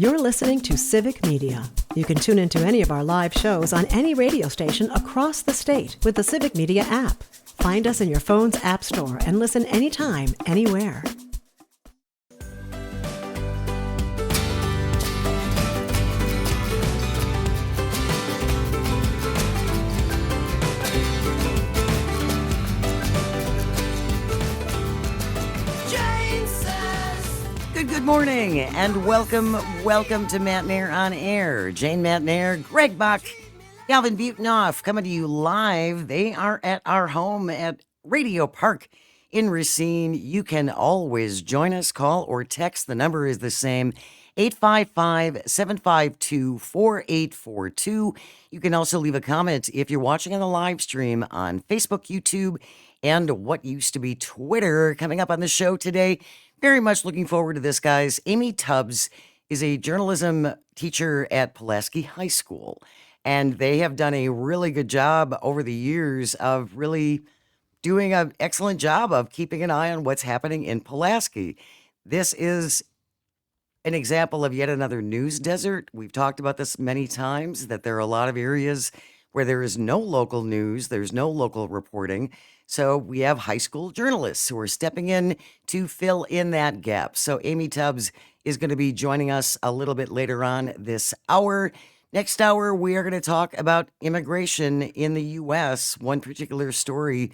You're listening to Civic Media. You can tune into any of our live shows on any radio station across the state with the Civic Media app. Find us in your phone's app store and listen anytime, anywhere. Good morning and welcome to Matt Nair on Air. Jane Matt Nair, Greg Bach, Calvin Butenoff coming to you live. They are at our home at Radio Park in Racine. You can always join us, call or text. The number is the same, 855-752-4842. You can also leave a comment if you're watching on the live stream on Facebook, YouTube, and what used to be Twitter. Coming up on the show today, very much looking forward to this, guys. Amy Tubbs is a journalism teacher at Pulaski High School, and they have done a really good job over the years of really doing an excellent job of keeping an eye on what's happening in Pulaski. This is an example of yet another news desert. We've talked about this many times, that there are a lot of areas where there is no local news, there's no local reporting. So we have high school journalists who are stepping in to fill in that gap. So Amy Tubbs is going to be joining us a little bit later on this hour. Next hour, we are going to talk about immigration in the U.S. One particular story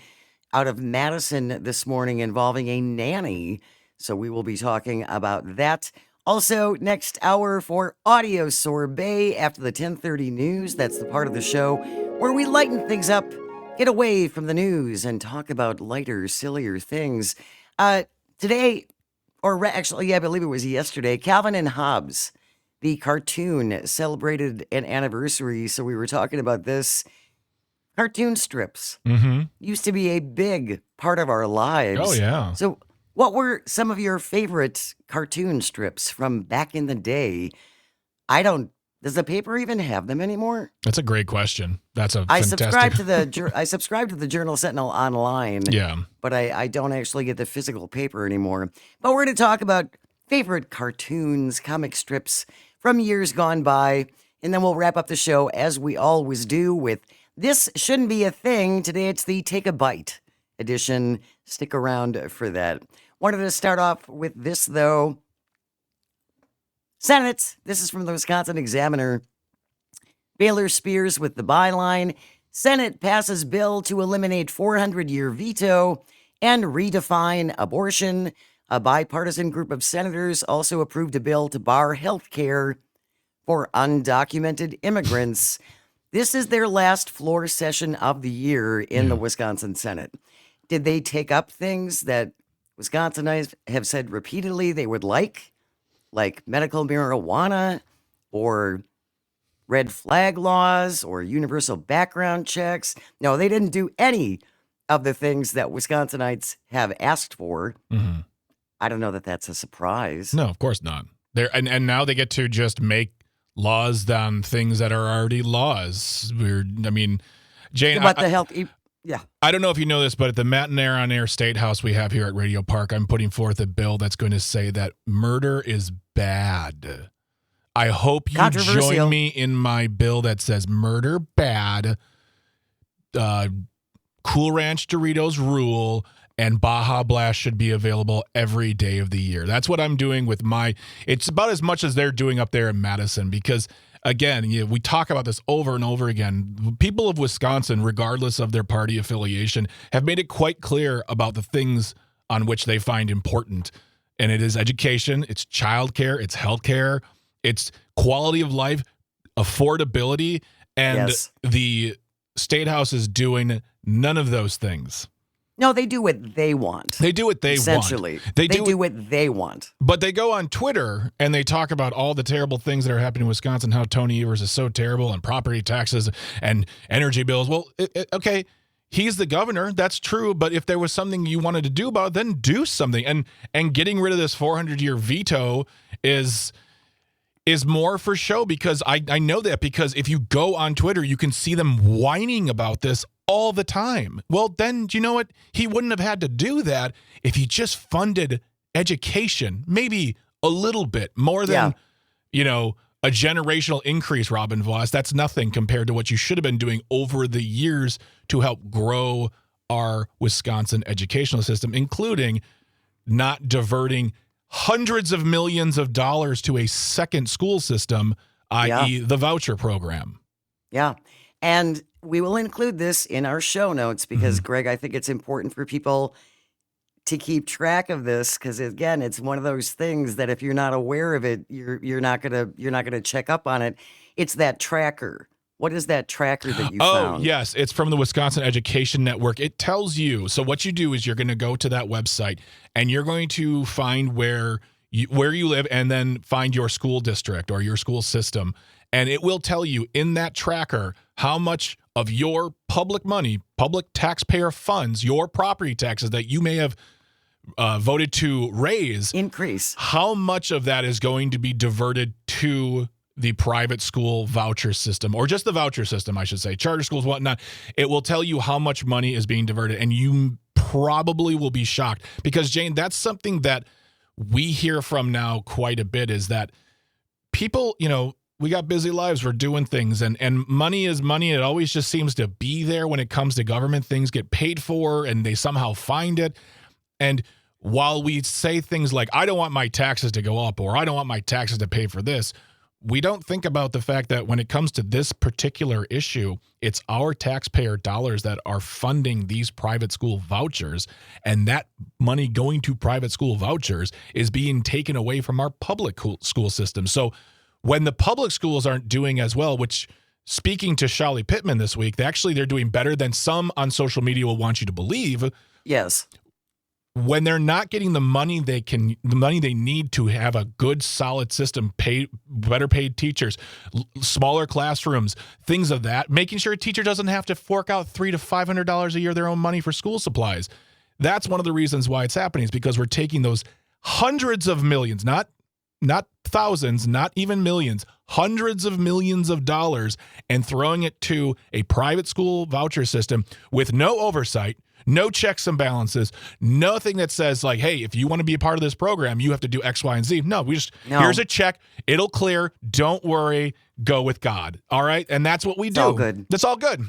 out of Madison this morning involving a nanny. So we will be talking about that. Also, next hour for Audio Sorbet after the 10:30 news. That's the part of the show where we lighten things up, get away from the news, and talk about lighter, sillier things. Today, I believe it was yesterday, Calvin and Hobbes, the cartoon, celebrated an anniversary. So we were talking about this. Cartoon strips used to be a big part of our lives. Oh, yeah. So what were some of your favorite cartoon strips from back in the day? Does the paper even have them anymore? That's a great question. That's a I fantastic... subscribe to the Journal Sentinel online. Yeah. But I don't actually get the physical paper anymore. But we're going to talk about favorite cartoons, comic strips from years gone by. And then we'll wrap up the show, as we always do, with This Shouldn't Be a Thing. Today it's the Take a Bite edition. Stick around for that. Wanted to start off with this, though. Senate, this is from the Wisconsin Examiner. Baylor Spears with the byline, Senate passes bill to eliminate 400-year veto and redefine abortion. A bipartisan group of senators also approved a bill to bar health care for undocumented immigrants. This is their last floor session of the year in the Wisconsin Senate. Did they take up things that Wisconsinites have said repeatedly they would like medical marijuana or red flag laws or universal background checks? No, they didn't do any of the things that Wisconsinites have asked for. Mm-hmm. I don't know that that's a surprise. No, of course not. And now they get to just make laws on things that are already laws. Jane, about the health. Yeah. I don't know if you know this, but at the Matt Nair on Air State House we have here at Radio Park, I'm putting forth a bill that's going to say that murder is bad. I hope you join me in my bill that says murder bad, Cool Ranch Doritos rule, and Baja Blast should be available every day of the year. That's what I'm doing with it's about as much as they're doing up there in Madison, because again, we talk about this over and over again. People of Wisconsin, regardless of their party affiliation, have made it quite clear about the things on which they find important. And it is education, it's childcare, it's healthcare, it's quality of life, affordability, and the State House is doing none of those things. No, they do what they want. They do what they essentially. want. They do what they want. But they go on Twitter and they talk about all the terrible things that are happening in Wisconsin, how Tony Evers is so terrible, and property taxes and energy bills. Well, okay, he's the governor. That's true. But if there was something you wanted to do about it, then do something. And getting rid of this 400-year veto is more for show, because I know that, because if you go on Twitter, you can see them whining about this all the time. Well, then, you know what? He wouldn't have had to do that if he just funded education, maybe a little bit more than, a generational increase, Robin Voss. That's nothing compared to what you should have been doing over the years to help grow our Wisconsin educational system, including not diverting hundreds of millions of dollars to a second school system, i.e. the voucher program. Yeah. And we will include this in our show notes because, Greg, I think it's important for people to keep track of this because, again, it's one of those things that if you're not aware of it, you're not gonna check up on it. It's that tracker. What is that tracker that you found? Oh, yes. It's from the Wisconsin Education Network. It tells you. So what you do is you're going to go to that website and you're going to find where you live and then find your school district or your school system. And it will tell you in that tracker how much of your public money, public taxpayer funds, your property taxes that you may have voted to increase, how much of that is going to be diverted to the private school voucher system, or just the voucher system, I should say, charter schools, whatnot. It will tell you how much money is being diverted, and you probably will be shocked because, Jane, that's something that we hear from now quite a bit is that people, we got busy lives, we're doing things, and money is money. It always just seems to be there when it comes to government. Things get paid for, and they somehow find it. And while we say things like, I don't want my taxes to go up, or I don't want my taxes to pay for this, we don't think about the fact that when it comes to this particular issue, it's our taxpayer dollars that are funding these private school vouchers, and that money going to private school vouchers is being taken away from our public school system. So when the public schools aren't doing as well, which, speaking to Shali Pittman this week, they're doing better than some on social media will want you to believe. Yes. When they're not getting the money they need to have a good, solid system, better paid teachers, smaller classrooms, things of that, making sure a teacher doesn't have to fork out $300 to $500 a year their own money for school supplies. That's one of the reasons why it's happening, is because we're taking those hundreds of millions, not thousands, not even millions, hundreds of millions of dollars, and throwing it to a private school voucher system with no oversight, no checks and balances, nothing that says like, hey, if you want to be a part of this program, you have to do X, Y, and Z. No, here's a check. It'll clear. Don't worry. Go with God. All right. And that's what we do. All good. That's all good.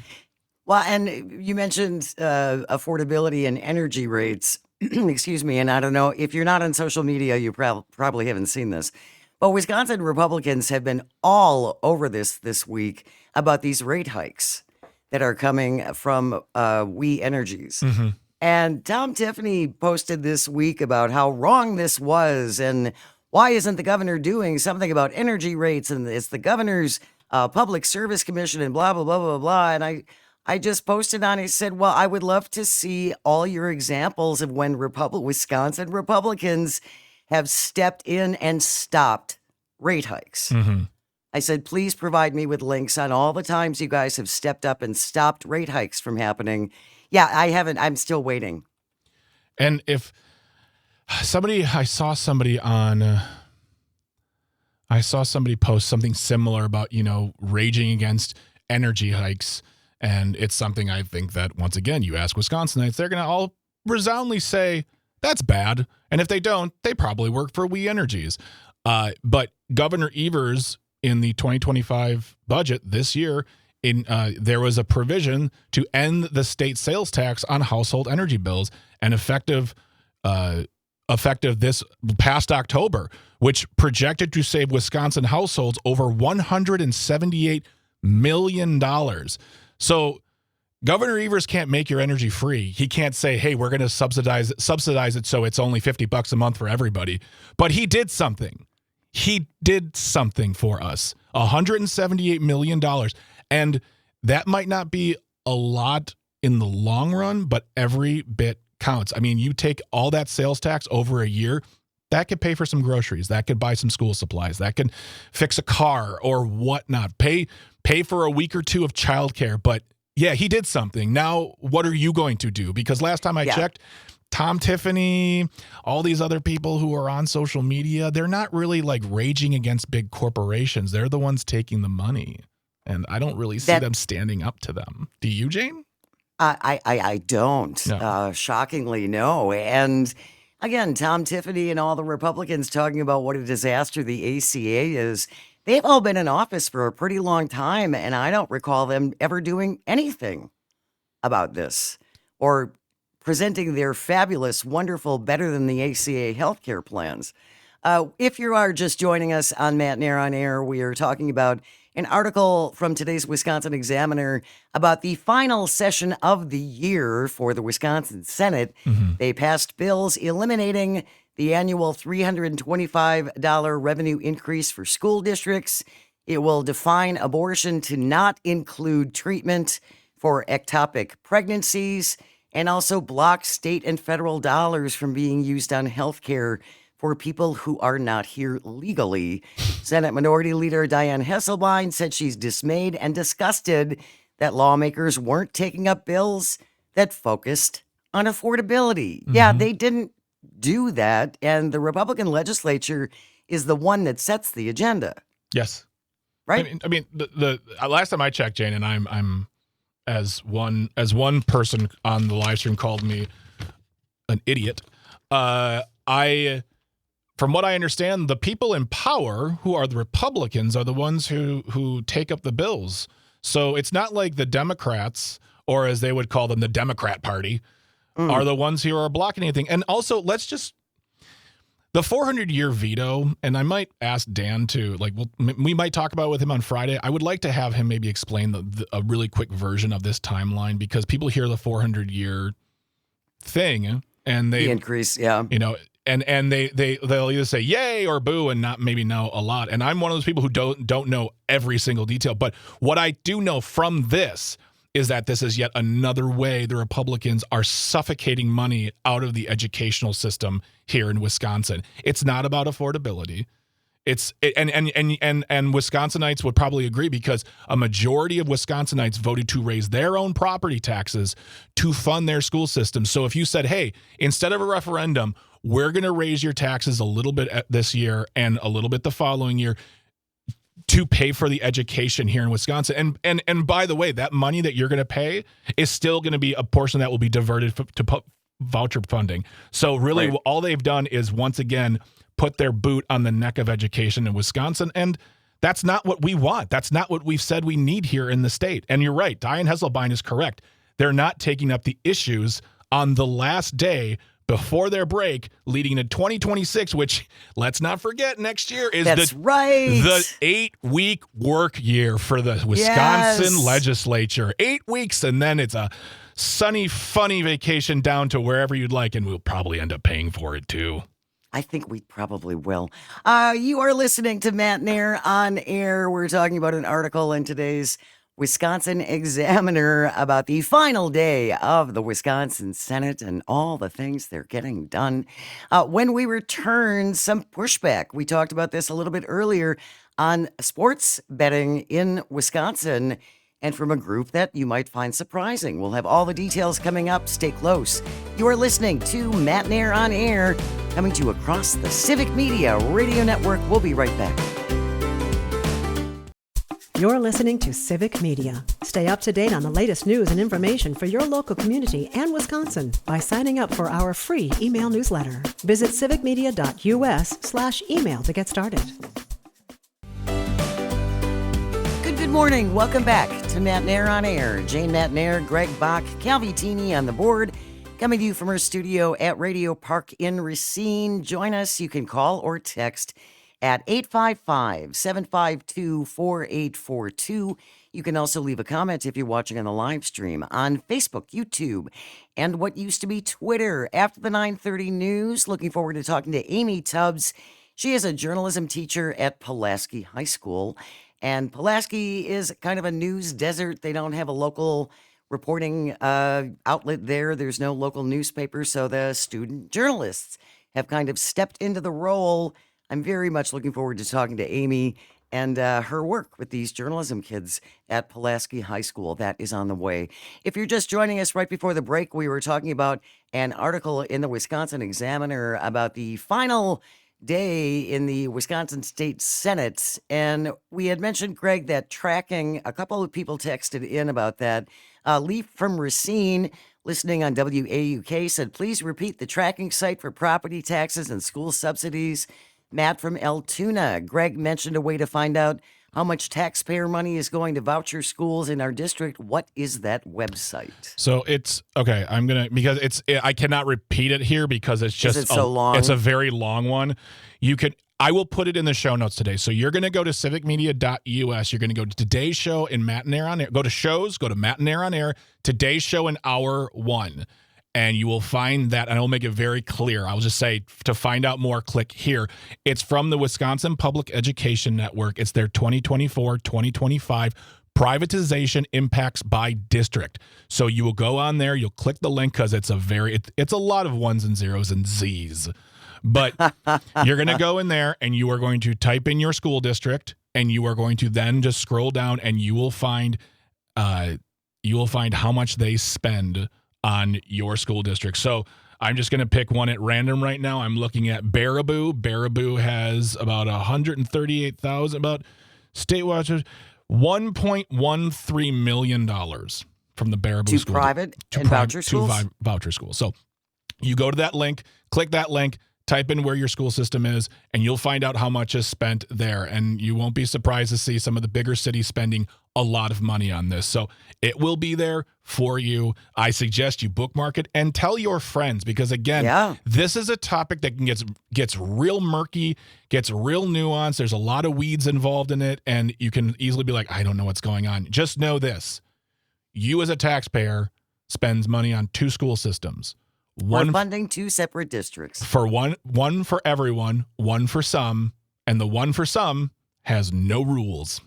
Well, and you mentioned affordability and energy rates. Excuse me. And I don't know if you're not on social media, you probably haven't seen this. But Wisconsin Republicans have been all over this week about these rate hikes that are coming from We Energies. Mm-hmm. And Tom Tiffany posted this week about how wrong this was and why isn't the governor doing something about energy rates, and it's the governor's public service commission and blah, blah, blah, blah, blah. And I just posted on it, I said, well, I would love to see all your examples of when Wisconsin Republicans have stepped in and stopped rate hikes. Mm-hmm. I said, please provide me with links on all the times you guys have stepped up and stopped rate hikes from happening. Yeah, I haven't. I'm still waiting. And if I saw somebody post something similar about, raging against energy hikes. And it's something I think that, once again, you ask Wisconsinites, they're going to all resoundingly say, that's bad. And if they don't, they probably work for We Energies. But Governor Evers, in the 2025 budget this year, there was a provision to end the state sales tax on household energy bills, and effective this past October, which projected to save Wisconsin households over $178 million. So Governor Evers can't make your energy free. He can't say, hey, we're going to subsidize it so it's only $50 a month for everybody. But he did something. He did something for us, $178 million. And that might not be a lot in the long run, but every bit counts. I mean, you take all that sales tax over a year, that could pay for some groceries. That could buy some school supplies. That could fix a car or whatnot. Pay for a week or two of childcare. But yeah, he did something. Now, what are you going to do? Because last time I checked, Tom Tiffany, all these other people who are on social media, they're not really like raging against big corporations. They're the ones taking the money. And I don't really see them standing up to them. Do you, Jane? I don't. No. Shockingly, no. And Again, Tom Tiffany and all the Republicans talking about what a disaster the ACA is. They've all been in office for a pretty long time, and I don't recall them ever doing anything about this or presenting their fabulous, wonderful, better than the ACA healthcare plans. If you are just joining us on Matt Nair on Air, we are talking about an article from today's Wisconsin Examiner about the final session of the year for the Wisconsin Senate. They passed bills eliminating the annual $325 revenue increase for school districts. It will define abortion to not include treatment for ectopic pregnancies and also block state and federal dollars from being used on health care for people who are not here legally. Senate Minority Leader Diane Hesselbein said she's dismayed and disgusted that lawmakers weren't taking up bills that focused on affordability. Yeah, they didn't do that, and the Republican legislature is the one that sets the agenda. Yes. Right? I mean, the last time I checked, Jane, and I'm as one person on the live stream called me an idiot. From what I understand, the people in power, who are the Republicans, are the ones who take up the bills. So it's not like the Democrats, or as they would call them, the Democrat Party, are the ones who are blocking anything. And also, the 400-year veto, and I might ask Dan to, we might talk about it with him on Friday. I would like to have him maybe explain a really quick version of this timeline, because people hear the 400-year thing and they... The increase, yeah. And they'll either say yay or boo and not maybe know a lot. And I'm one of those people who don't know every single detail. But what I do know from this is that this is yet another way the Republicans are suffocating money out of the educational system here in Wisconsin. It's not about affordability. And Wisconsinites would probably agree, because a majority of Wisconsinites voted to raise their own property taxes to fund their school system. So if you said, hey, instead of a referendum, we're going to raise your taxes a little bit this year and a little bit the following year to pay for the education here in Wisconsin. And by the way, that money that you're going to pay is still going to be a portion that will be diverted to voucher funding. So really, all they've done is once again put their boot on the neck of education in Wisconsin. And that's not what we want. That's not what we've said we need here in the state. And you're right. Diane Hesselbein is correct. They're not taking up the issues on the last day before their break leading to 2026, which, let's not forget, next year is the 8-week work year for the Wisconsin legislature. 8 weeks, and then it's a sunny, funny vacation down to wherever you'd like, and we'll probably end up paying for it too. I think we probably will. You are listening to Matt Nair on Air. We're talking about an article in today's Wisconsin Examiner about the final day of the Wisconsin Senate and all the things they're getting done. When we return, some pushback. We talked about this a little bit earlier on sports betting in Wisconsin, and from a group that you might find surprising. We'll have all the details coming up. Stay close. You are listening to Matt Nair on Air, coming to you across the Civic Media Radio Network. We'll be right back. You're listening to Civic Media. Stay up to date on the latest news and information for your local community and Wisconsin by signing up for our free email newsletter. Visit civicmedia.us/email to get started. Good morning. Welcome back to Matt Nair on Air. Jane Matt Nair, Greg Bach, Calvi Teeny on the board, coming to you from our studio at Radio Park in Racine. Join us. You can call or text at 855-752-4842. You can also leave a comment if you're watching on the live stream on Facebook, YouTube, and what used to be Twitter. After the 9:30 news, looking forward to talking to Amy Tubbs. She is a journalism teacher at Pulaski High School, and Pulaski is kind of a news desert. They don't have a local reporting outlet there. There's no local newspaper, so the student journalists have kind of stepped into the role. I'm very much looking forward to talking to Amy and her work with these journalism kids at Pulaski High School. That is on the way. If you're just joining us right before the break, we were talking about an article in the Wisconsin Examiner about the final day in the Wisconsin State Senate. And we had mentioned, Greg, that tracking, a couple of people texted in about that. Leaf from Racine listening on WAUK, said, please repeat the tracking site for property taxes and school subsidies. Matt from Altoona. Greg mentioned a way to find out how much taxpayer money is going to voucher schools in our district. What is that website? So it's okay. I cannot repeat it here because it's just so long? It's a very long one. I will put it in the show notes today. So you're going to go to civicmedia.us. You're going to go to Today's Show in Matinee on Air. Go to shows, go to Matinee on Air, Today's Show in Hour 1. And you will find that, and I'll make it very clear. I'll just say, to find out more, click here. It's from the Wisconsin Public Education Network. It's their 2024-2025 Privatization Impacts by District. So you will go on there, you'll click the link because it's a lot of ones and zeros and Z's. But you're going to go in there and you are going to type in your school district, and you are going to then just scroll down, and you will find how much they spend on your school district. So I'm just going to pick one at random right now. I'm looking at Baraboo. Baraboo has about 138,000, about statewide, $1.13 million from the Baraboo to school. Private and voucher schools? To voucher schools. So you go to that link, click that link, type in where your school system is, and you'll find out how much is spent there. And you won't be surprised to see some of the bigger cities spending a lot of money on this. So it will be there for you. I suggest you bookmark it and tell your friends, because again, This is a topic that gets real murky, gets real nuanced. There's a lot of weeds involved in it, and you can easily be like, I don't know what's going on. Just know this. You as a taxpayer spends money on two school systems. We're funding two separate districts. For one for everyone, one for some, and the one for some has no rules.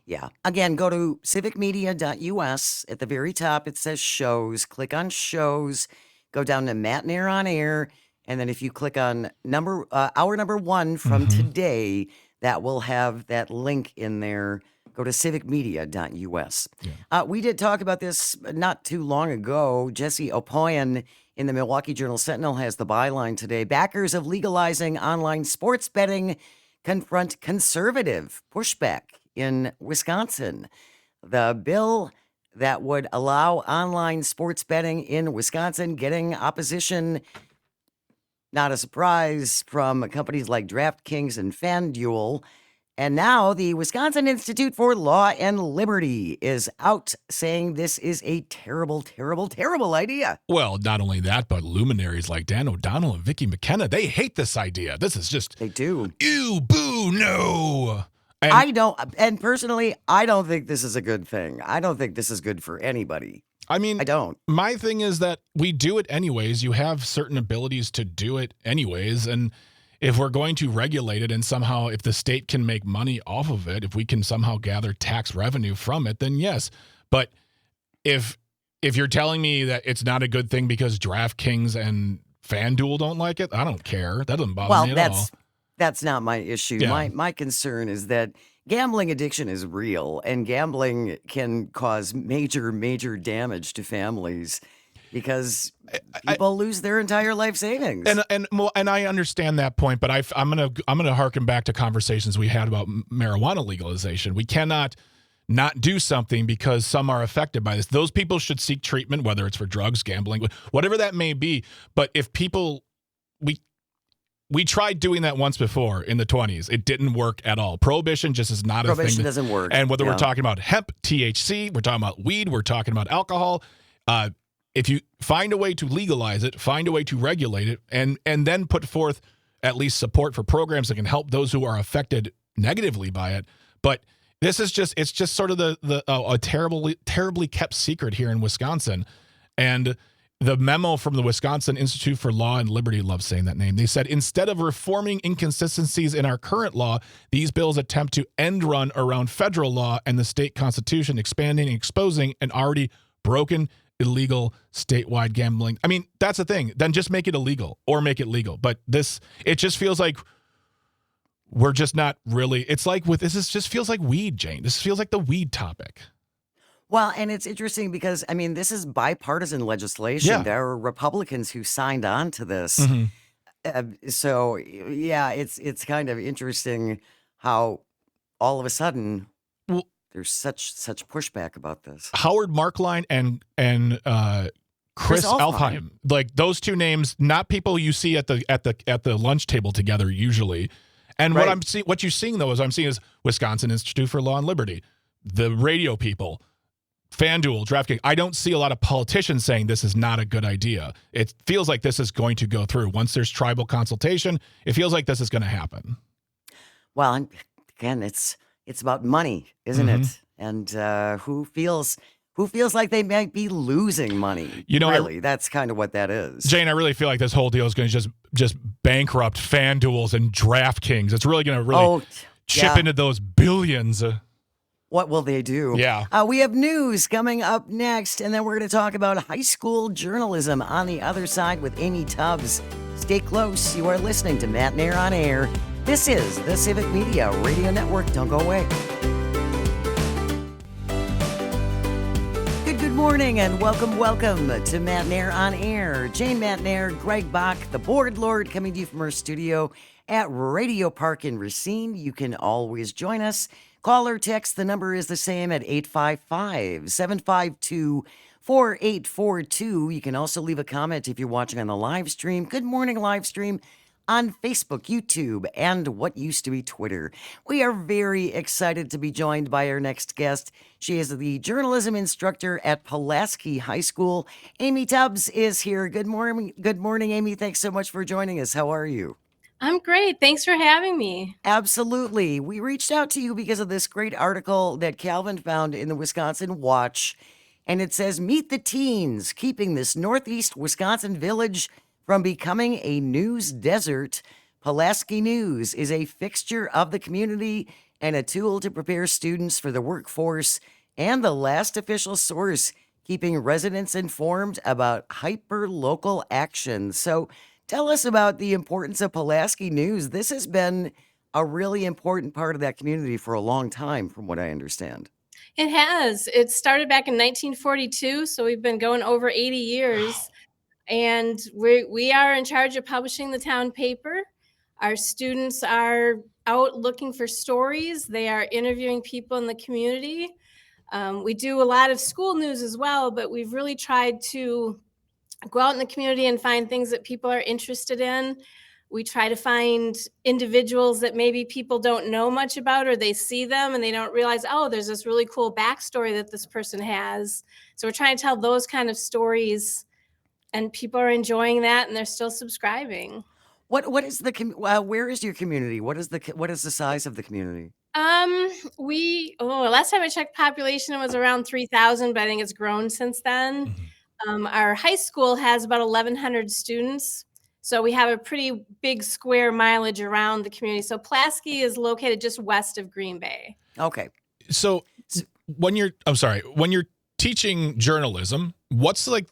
Yeah. Again, go to civicmedia.us. At the very top, it says shows. Click on shows. Go down to Matinee on Air. And then if you click on hour number 1 from today, that will have that link in there. Go to civicmedia.us. Yeah. We did talk about this not too long ago. Jesse Opoyan in the Milwaukee Journal-Sentinel has the byline today. Backers of legalizing online sports betting confront conservative pushback in Wisconsin. The bill that would allow online sports betting in Wisconsin getting opposition, not a surprise, from companies like DraftKings and FanDuel. And now the Wisconsin Institute for Law and Liberty is out saying this is a terrible, terrible, terrible idea. Well, not only that, but luminaries like Dan O'Donnell and Vicky McKenna, they hate this idea. This is just... They do. Ew, boo, no. And personally, I don't think this is a good thing. I don't think this is good for anybody. I mean, I don't. My thing is that we do it anyways. You have certain abilities to do it anyways. And if we're going to regulate it, and somehow if the state can make money off of it, if we can somehow gather tax revenue from it, then yes. But if you're telling me that it's not a good thing because DraftKings and FanDuel don't like it, I don't care. That doesn't bother me at all. That's not my issue. Yeah. My concern is that gambling addiction is real, and gambling can cause major, major damage to families because people lose their entire life savings. And I understand that point, but I'm gonna harken back to conversations we had about marijuana legalization. We cannot not do something because some are affected by this. Those people should seek treatment, whether it's for drugs, gambling, whatever that may be. But if people, we tried doing that once before in the 20s. It didn't work at all. Prohibition just is not a thing. Prohibition doesn't work. And whether we're talking about hemp, THC, we're talking about weed, we're talking about alcohol. If you find a way to legalize it, find a way to regulate it, and then put forth at least support for programs that can help those who are affected negatively by it. But this is it's just sort of a terribly kept secret here in Wisconsin. And the memo from the Wisconsin Institute for Law and Liberty, love saying that name, they said, instead of reforming inconsistencies in our current law, these bills attempt to end run around federal law and the state constitution, expanding and exposing an already broken, illegal statewide gambling. I mean, that's the thing. Then just make it illegal or make it legal. But it just feels like we're just not really, just feels like weed, Jane. This feels like the weed topic. Well, and it's interesting because, I mean, this is bipartisan legislation. Yeah. There are Republicans who signed on to this. Mm-hmm. So, yeah, it's kind of interesting how all of a sudden there's such pushback about this. Howard Markline and Chris Alfheim, like those two names, not people you see at the lunch table together usually. And Right. what you're seeing though is Wisconsin Institute for Law and Liberty, the radio people, FanDuel, DraftKings. I don't see a lot of politicians saying this is not a good idea. It feels like this is going to go through. Once there's tribal consultation, it feels like this is going to happen. Well, and again, it's about money, isn't it? And who feels like they might be losing money? Really, that's kind of what that is. Jane, I really feel like this whole deal is going to just bankrupt FanDuels and DraftKings. It's really going to chip into those billions. What will they do? Yeah. We have news coming up next, and then we're going to talk about high school journalism on the other side with Amy Tubbs. Stay close. You are listening to Matt Nair on Air. This is the Civic Media Radio Network. Don't go away. Good morning and welcome to Matt Nair on Air. Jane Matt Nair, Greg Bach, the board lord, coming to you from our studio at Radio Park in Racine. You can always join us. Call or text. The number is the same at 855-752-4842. You can also leave a comment if you're watching on the live stream. Good morning, live stream on Facebook, YouTube, and what used to be Twitter. We are very excited to be joined by our next guest. She is the journalism instructor at Pulaski High School. Amy Tubbs is here. Good morning, Amy. Thanks so much for joining us. How are you? I'm great. Thanks for having me. Absolutely. We reached out to you because of this great article that Calvin found in the Wisconsin Watch. And it says, meet the teens, keeping this Northeast Wisconsin village from becoming a news desert. Pulaski News is a fixture of the community and a tool to prepare students for the workforce and the last official source, keeping residents informed about hyper-local action. So tell us about the importance of Pulaski News. This has been a really important part of that community for a long time, from what I understand. It has. It started back in 1942, so we've been going over 80 years. Wow. And we are in charge of publishing the town paper. Our students are out looking for stories. They are interviewing people in the community. We do a lot of school news as well, but we've really tried to go out in the community and find things that people are interested in. We try to find individuals that maybe people don't know much about, or they see them and they don't realize, oh, there's this really cool backstory that this person has. So we're trying to tell those kind of stories, and people are enjoying that, and they're still subscribing. What is where is your community? What is the size of the community? Last time I checked population, it was around 3,000, but I think it's grown since then. Mm-hmm. Our high school has about 1,100 students. So we have a pretty big square mileage around the community. So Pulaski is located just west of Green Bay. Okay. So when you're teaching journalism, what's like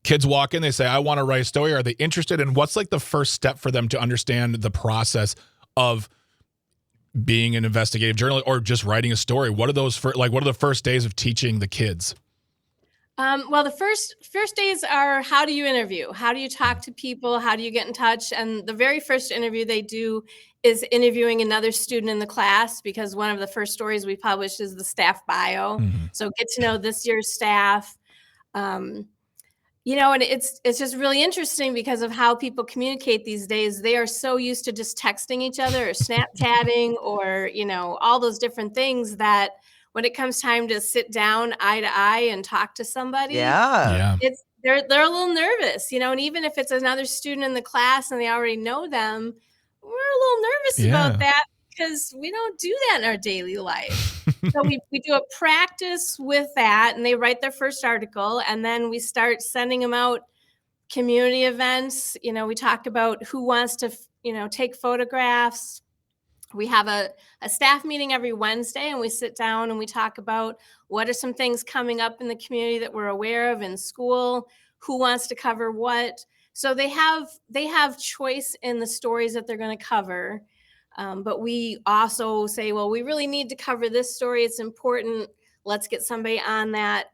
kids walk in, they say, I want to write a story. Are they interested? And what's like the first step for them to understand the process of being an investigative journalist or just writing a story? What are the first days of teaching the kids? Well, the first days are, how do you interview? How do you talk to people? How do you get in touch? And the very first interview they do is interviewing another student in the class, because one of the first stories we publish is the staff bio. Mm-hmm. So get to know this year's staff. And it's just really interesting because of how people communicate these days. They are so used to just texting each other or Snapchatting or, all those different things that when it comes time to sit down eye to eye and talk to somebody, they're a little nervous, and even if it's another student in the class and they already know them, we're a little nervous about that because we don't do that in our daily life. So we do a practice with that, and they write their first article, and then we start sending them out community events. We talk about who wants to, take photographs. We have a staff meeting every Wednesday, and we sit down and we talk about what are some things coming up in the community that we're aware of in school, who wants to cover what. So they have choice in the stories that they're going to cover. But we also say, well, we really need to cover this story. It's important. Let's get somebody on that,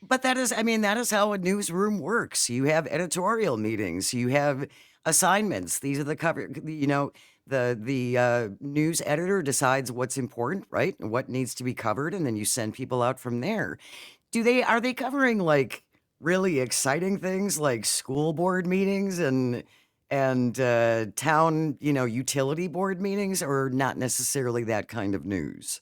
But that is how a newsroom works. You have editorial meetings. You have assignments. These are the cover, The news editor decides what's important, right? And what needs to be covered, and then you send people out from there. Are they covering like really exciting things like school board meetings and town, utility board meetings, or not necessarily that kind of news?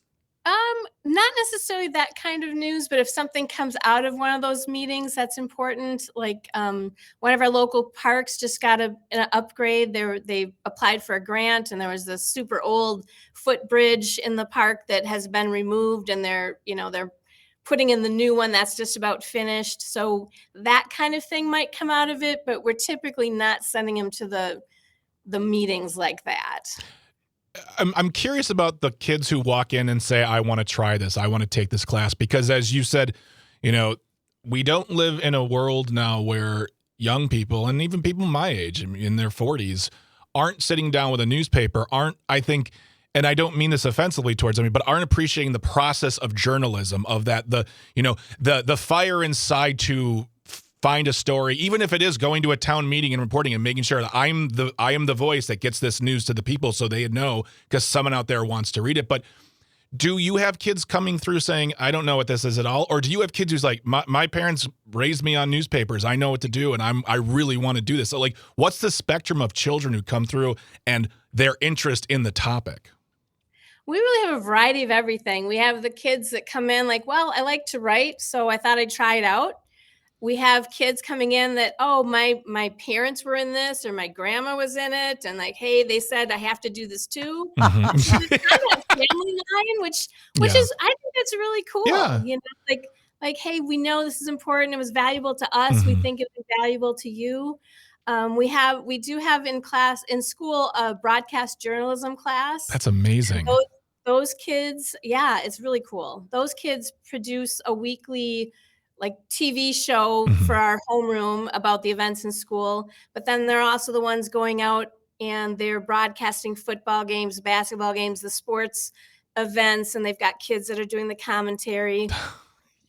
Not necessarily that kind of news, but if something comes out of one of those meetings that's important, like one of our local parks just got an upgrade. They applied for a grant, and there was this super old footbridge in the park that has been removed, and they're putting in the new one that's just about finished. So that kind of thing might come out of it, but we're typically not sending them to the meetings like that. I'm curious about the kids who walk in and say, I want to try this. I want to take this class. Because as you said, we don't live in a world now where young people, and even people my age in their 40s, aren't sitting down with a newspaper, I think, and I don't mean this offensively towards them, but aren't appreciating the process of journalism, of that, the fire inside to find a story, even if it is going to a town meeting and reporting and making sure that I am the voice that gets this news to the people so they know, because someone out there wants to read it. But do you have kids coming through saying, I don't know what this is at all? Or do you have kids who's like, my parents raised me on newspapers, I know what to do, and I really want to do this? So like, what's the spectrum of children who come through and their interest in the topic? We really have a variety of everything. We have the kids that come in like, well, I like to write, so I thought I'd try it out. We have kids coming in that, oh, my parents were in this, or my grandma was in it, and like, hey, they said I have to do this too. Mhm. So it's kind of a family line, which Yeah. is, I think that's really cool. Yeah. Like, hey, we know this is important. It was valuable to us. We Mhm. think it was valuable to you. We do have in school a broadcast journalism class. That's amazing. Those kids, yeah, it's really cool. Those kids produce a weekly like TV show Mhm. for our homeroom about the events in school, but then they're also the ones going out and they're broadcasting football games, basketball games, the sports events, and they've got kids that are doing the commentary.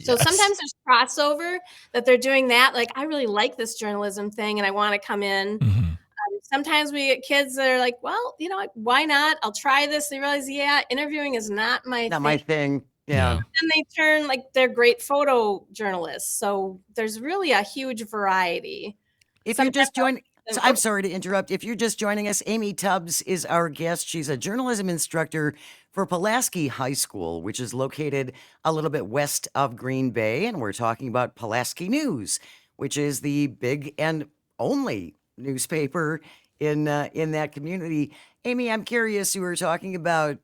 So Yes. sometimes there's crossover that they're doing that. Like, I really like this journalism thing and I want to come in. Mhm. Sometimes we get kids that are like, well, why not? I'll try this. They realize, yeah, interviewing is not my Not thing. my thing. Yeah. And they turn like they're great photo journalists. So there's really a huge variety. If you're just joining, Sometimes- I'm sorry to interrupt. If you're just joining us, Amy Tubbs is our guest. She's a journalism instructor for Pulaski High School, which is located a little bit west of Green Bay. And we're talking about Pulaski News, which is the big and only newspaper in that community. Amy, I'm curious, you were talking about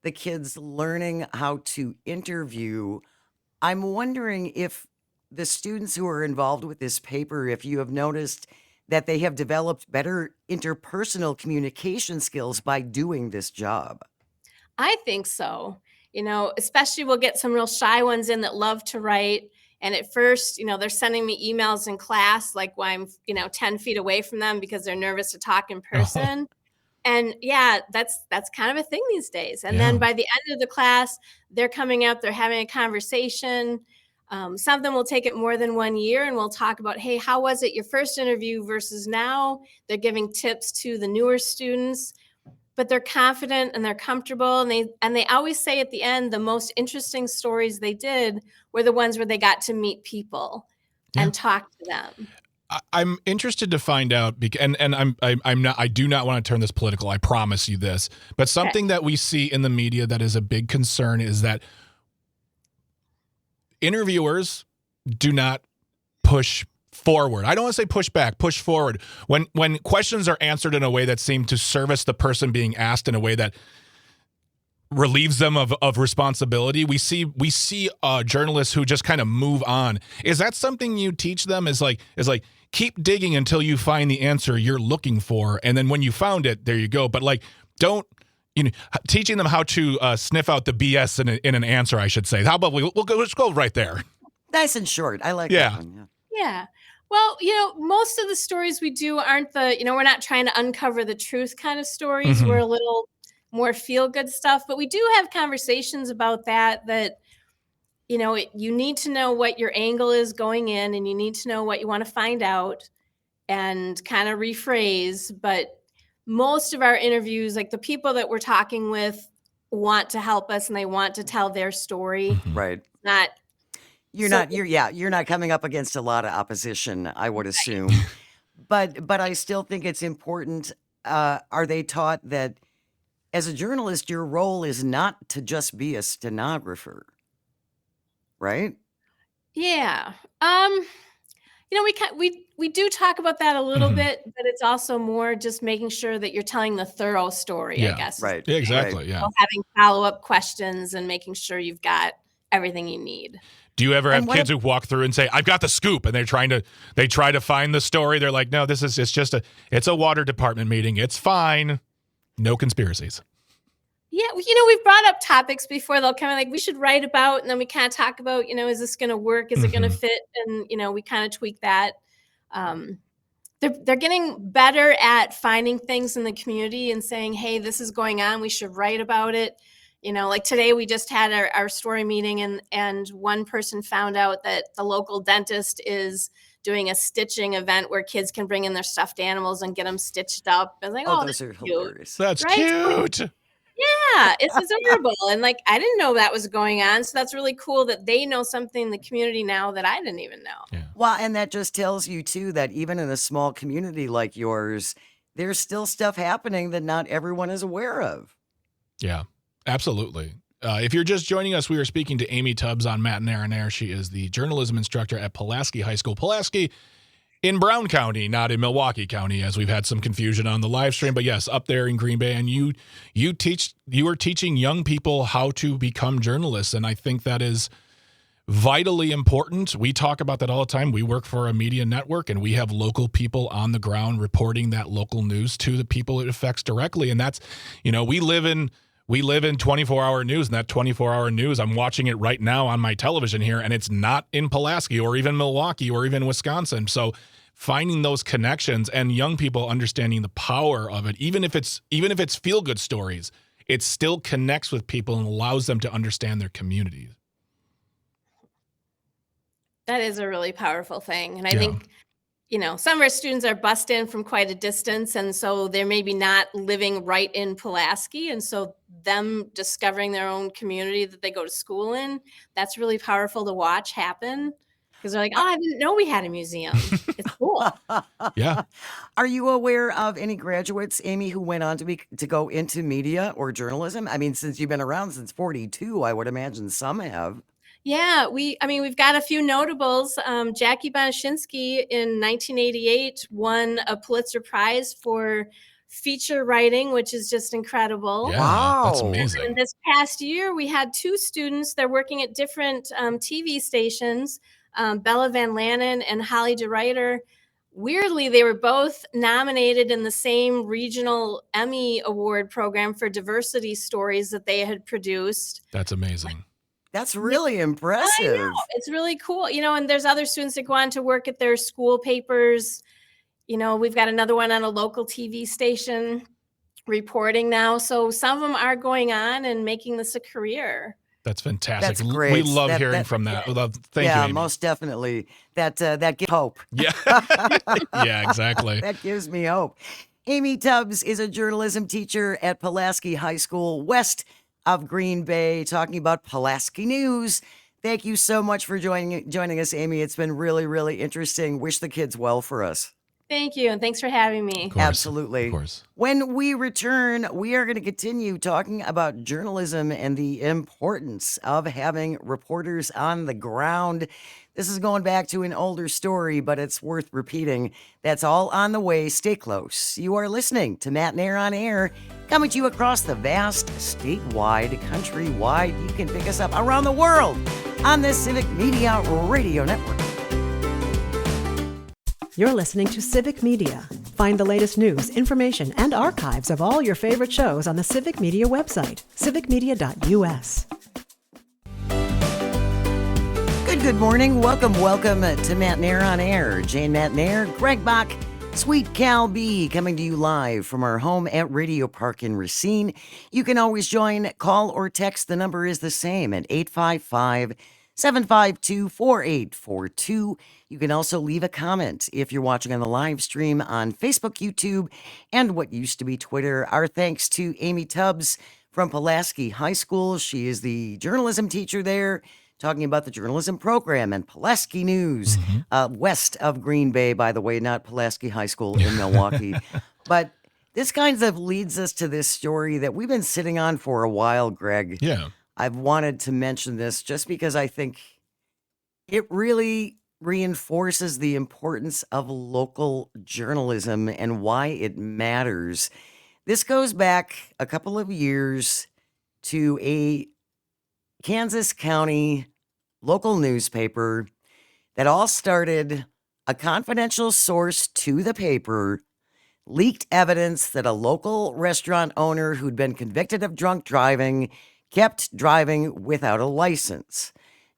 the kids learning how to interview. I'm wondering if the students who are involved with this paper, if you have noticed that they have developed better interpersonal communication skills by doing this job. I think so. Especially we'll get some real shy ones in that love to write. And at first, they're sending me emails in class, like when I'm, 10 feet away from them because they're nervous to talk in person. And yeah, that's kind of a thing these days. And Yeah. then by the end of the class, they're coming up, they're having a conversation. Some of them will take it more than 1 year and we'll talk about, hey, how was it your first interview versus now? They're giving tips to the newer students, but they're confident and they're comfortable. And they always say at the end, the most interesting stories they did were the ones where they got to meet people and talk to them. I'm interested to find out, and I'm not. I do not want to turn this political. I promise you this. But something that we see in the media that is a big concern is that interviewers do not push forward. I don't want to say push back, push forward. When questions are answered in a way that seem to service the person being asked in a way that relieves them of responsibility, we see journalists who just kind of move on. Is that something you teach them? Is like keep digging until you find the answer you're looking for, and then when you found it, there you go. But like, don't teaching them how to sniff out the BS in an answer, I should say. How about let's go right there. Nice and short. I like Yeah. that one. Yeah. Well, most of the stories we do aren't we're not trying to uncover the truth kind of stories. Mhm. We're a little more feel good stuff, but we do have conversations about that, you need to know what your angle is going in and you need to know what you want to find out and kind of rephrase. But most of our interviews, like the people that we're talking with want to help us and they want to tell their story. Right. Not You're so not you're not coming up against a lot of opposition, I would assume. But I still think it's important. Are they taught that as a journalist, your role is not to just be a stenographer, right? yeah. We do talk about that a little Mhm. bit, but it's also more just making sure that you're telling the thorough story, I Yeah. guess. Right. Yeah, Right. exactly. Yeah. So having follow-up questions and making sure you've got everything you need. Do you ever have And what kids who walk through and say, "I've got the scoop," and they try to find the story? They're like, "No, it's a water department meeting. It's fine. No conspiracies." Yeah, we've brought up topics before. They'll kind of like, we should write about, and then we kind of talk about, is this going to work? Is it going to Mhm. fit? And, we kind of tweak that. Um, they're getting better at finding things in the community and saying, hey, this is going on. We should write about it. Like today we just had our story meeting and one person found out that the local dentist is doing a stitching event where kids can bring in their stuffed animals and get them stitched up. I was like, Oh, oh, those this are is cute. hilarious. That's Right? cute. Yeah, it's adorable. And like, I didn't know that was going on. So that's really cool that they know something in the community now that I didn't even know. Yeah. Well, and that just tells you too that even in a small community like yours, there's still stuff happening that not everyone is aware of. Yeah, absolutely. If you're just joining us, we are speaking to Amy Tubbs on Matt and Aaron Air. She is the journalism instructor at Pulaski High School. Pulaski in Brown County, not in Milwaukee County, as we've had some confusion on the live stream. But yes, up there in Green Bay, and you are teaching young people how to become journalists, and I think that is vitally important. We talk about that all the time. We work for a media network, and we have local people on the ground reporting that local news to the people it affects directly. And that's, we live in 24-hour news, and that 24-hour news, I'm watching it right now on my television here, and it's not in Pulaski or even Milwaukee or even Wisconsin. So finding those connections and young people understanding the power of it, even if it's feel-good stories, it still connects with people and allows them to understand their communities. That is a really powerful thing. And I Yeah. think, some of our students are bussed in from quite a distance. And so they're maybe not living right in Pulaski. And so them discovering their own community that they go to school in, that's really powerful to watch happen. Because they're like, oh, I didn't know we had a museum. It's cool. Yeah. Are you aware of any graduates, Amy, who went on to go into media or journalism? I mean, since you've been around since 42, I would imagine some have. Yeah, we've got a few notables. Jackie Bonashinsky in 1988 won a Pulitzer Prize for feature writing, which is just incredible. Yeah. That's Wow. amazing. And this past year, we had two students. They're working at different TV stations, Bella Van Lannen and Holly DeRuyter. Weirdly, they were both nominated in the same regional Emmy Award program for diversity stories that they had produced. That's amazing. That's really I impressive. know. It's really cool. And there's other students that go on to work at their school papers. We've got another one on a local TV station reporting now. So some of them are going on and making this a career. That's fantastic. That's great. We love That- hearing that- from that. Thank you, Yeah, Amy. most definitely. That gives hope. Yeah. Yeah, exactly. That gives me hope. Amy Tubbs is a journalism teacher at Pulaski High School, west of Green Bay, talking about Pulaski news. Thank you so much for joining us, Amy. It's been really, really interesting. Wish the kids well for us. Thank you. And thanks for having me. Of course. Absolutely. Of course. When we return, we are going to continue talking about journalism and the importance of having reporters on the ground. This is going back to an older story, but it's worth repeating. That's all on the way. Stay close. You are listening to Matt and Aaron on Air, coming to you across the vast, statewide, countrywide. You can pick us up around the world on the Civic Media Radio Network. You're listening to Civic Media. Find the latest news, information, and archives of all your favorite shows on the Civic Media website, civicmedia.us. Good morning. Welcome to Matt and Aaron on Air. Jane Matt and Aaron, Greg Bach, Sweet Cal B, coming to you live from our home at Radio Park in Racine. You can always join, call, or text. The number is the same at 855 752-4842. You can also leave a comment if you're watching on the live stream on Facebook, YouTube, and what used to be Twitter. Our thanks to Amy Tubbs from Pulaski High School. She is the journalism teacher there, talking about the journalism program and Pulaski News, west of Green Bay, by the way, not Pulaski High School in Milwaukee. But this kind of leads us to this story that we've been sitting on for a while, Greg. Yeah. I've wanted to mention this just because I think it really reinforces the importance of local journalism and why it matters. This goes back a couple of years to a Kansas County local newspaper that all started. A confidential source to the paper leaked evidence that a local restaurant owner who'd been convicted of drunk driving kept driving without a license.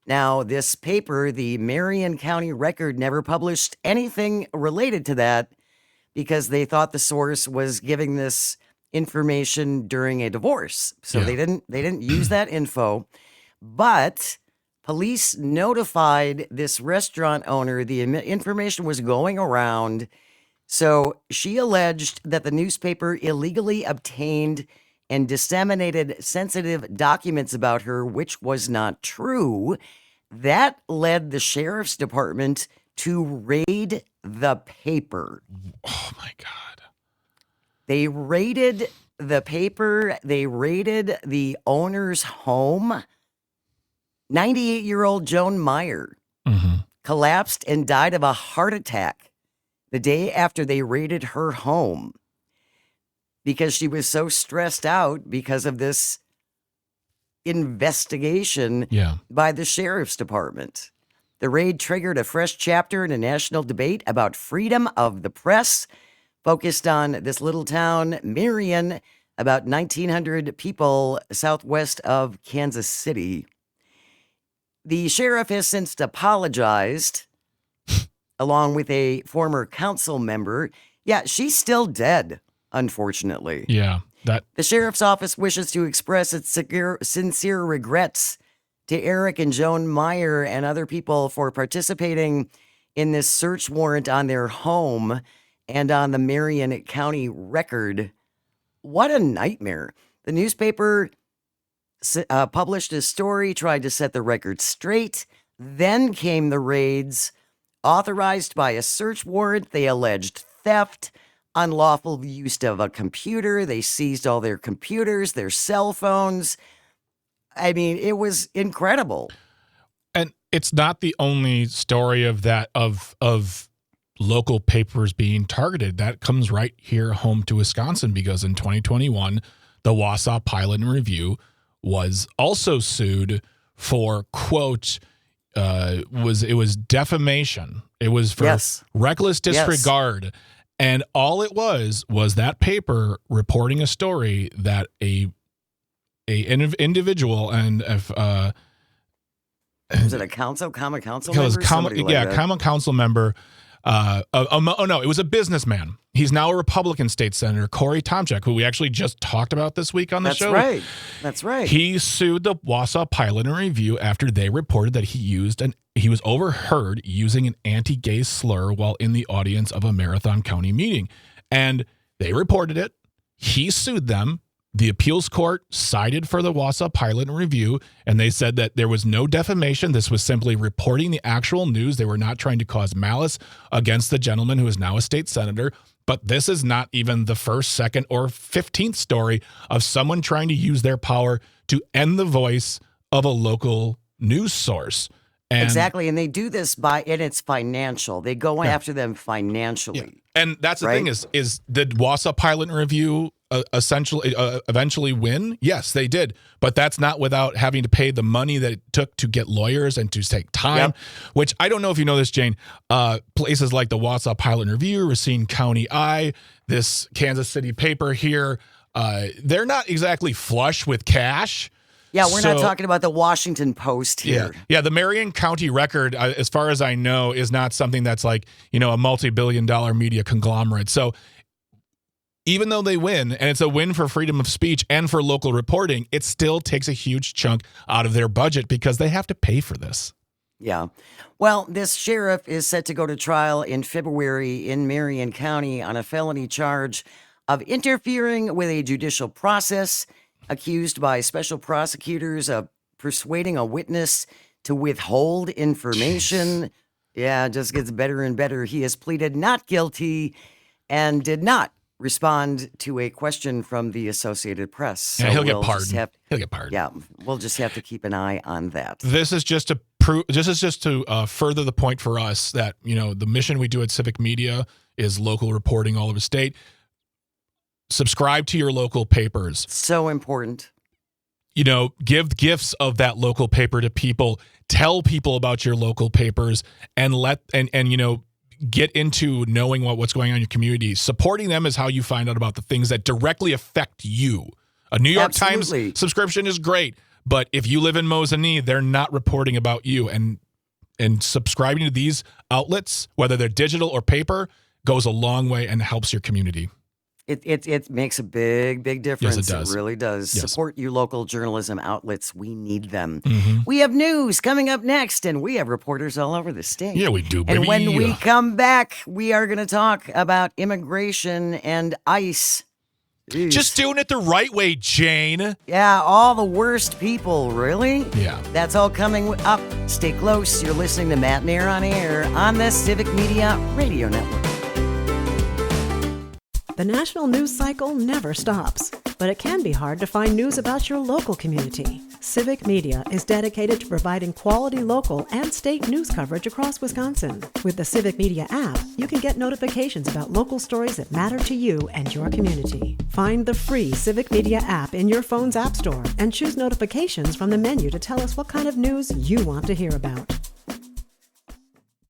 Now, this paper, the Marion County Record, never published anything related to that because they thought the source was giving this information during a divorce. So they didn't use that info. But police notified this restaurant owner the information was going around. So she alleged that the newspaper illegally obtained and disseminated sensitive documents about her, which was not true. That led the sheriff's department to raid the paper. Oh, my God. They raided the paper. They raided the owner's home. 98-year-old Joan Meyer collapsed and died of a heart attack the day after they raided her home because she was so stressed out because of this investigation by the sheriff's department. The raid triggered a fresh chapter in a national debate about freedom of the press, focused on this little town, Marion, about 1,900 people southwest of Kansas City. The sheriff has since apologized, along with a former council member. Yeah, she's still dead, unfortunately. Yeah. The sheriff's office wishes to express its sincere regrets to Eric and Joan Meyer and other people for participating in this search warrant on their home and on the Marion County Record. What a nightmare. The newspaper published a story, tried to set the record straight. Then came the raids, authorized by a search warrant. They alleged theft, unlawful use of a computer. They seized all their computers, their cell phones. I mean, it was incredible. And it's not the only story of that, of local papers being targeted. That comes right here home to Wisconsin, because in 2021, the Wausau Pilot and Review was also sued for, quote, it was defamation. It was for reckless disregard. And all it was that paper reporting a story that a individual, and if was it a common council member? Common council member. It was a businessman. He's now a Republican state senator, Corey Tomczyk, who we actually just talked about this week on the show. That's right. He sued the Wausau Pilot and Review after they reported that he was overheard using an anti-gay slur while in the audience of a Marathon County meeting. And they reported it. He sued them. The appeals court sided for the Wausau Pilot and Review, and they said that there was no defamation. This was simply reporting the actual news. They were not trying to cause malice against the gentleman who is now a state senator. But this is not even the first, second, or 15th story of someone trying to use their power to end the voice of a local news source. Exactly. And they do this and it's financial. They go after them financially. Yeah. And that's the thing is did Wausau Pilot and Review eventually win? Yes, they did. But that's not without having to pay the money that it took to get lawyers and to take time, which I don't know if you know this, Jane. Places like the Wausau Pilot and Review, Racine County Eye, this Kansas City paper here, they're not exactly flush with cash. Yeah, we're not talking about the Washington Post here. Yeah, the Marion County Record, as far as I know, is not something that's like, a multi-billion-dollar media conglomerate. So even though they win, and it's a win for freedom of speech and for local reporting, it still takes a huge chunk out of their budget because they have to pay for this. Yeah. Well, this sheriff is set to go to trial in February in Marion County on a felony charge of interfering with a judicial process, accused by special prosecutors of persuading a witness to withhold information. Yeah, it just gets better and better. He has pleaded not guilty and did not respond to a question from the Associated Press. So Yeah, he'll get we'll just pardoned. He'll get pardoned. Yeah, we'll just have to keep an eye on that. This is just to further the point for us that, the mission we do at Civic Media is local reporting all over the state. Subscribe to your local papers. So important. Give gifts of that local paper to people. Tell people about your local papers and get into knowing what's going on in your community. Supporting them is how you find out about the things that directly affect you. A New York Absolutely. Times subscription is great, but if you live in Mosinee, they're not reporting about you. And subscribing to these outlets, whether they're digital or paper, goes a long way and helps your community. It makes a big difference. Yes, it does. It really does. Yes. Support your local journalism outlets. We need them. Mm-hmm. We have news coming up next, and we have reporters all over the state. Yeah, we do, baby. And when we come back, we are going to talk about immigration and ICE. Jeez. Just doing it the right way, Jane. Yeah, all the worst people, really? Yeah. That's all coming up. Stay close. You're listening to Matt and Air on Air on the Civic Media Radio Network. The national news cycle never stops, but it can be hard to find news about your local community. Civic Media is dedicated to providing quality local and state news coverage across Wisconsin. With the Civic Media app, you can get notifications about local stories that matter to you and your community. Find the free Civic Media app in your phone's app store and choose notifications from the menu to tell us what kind of news you want to hear about.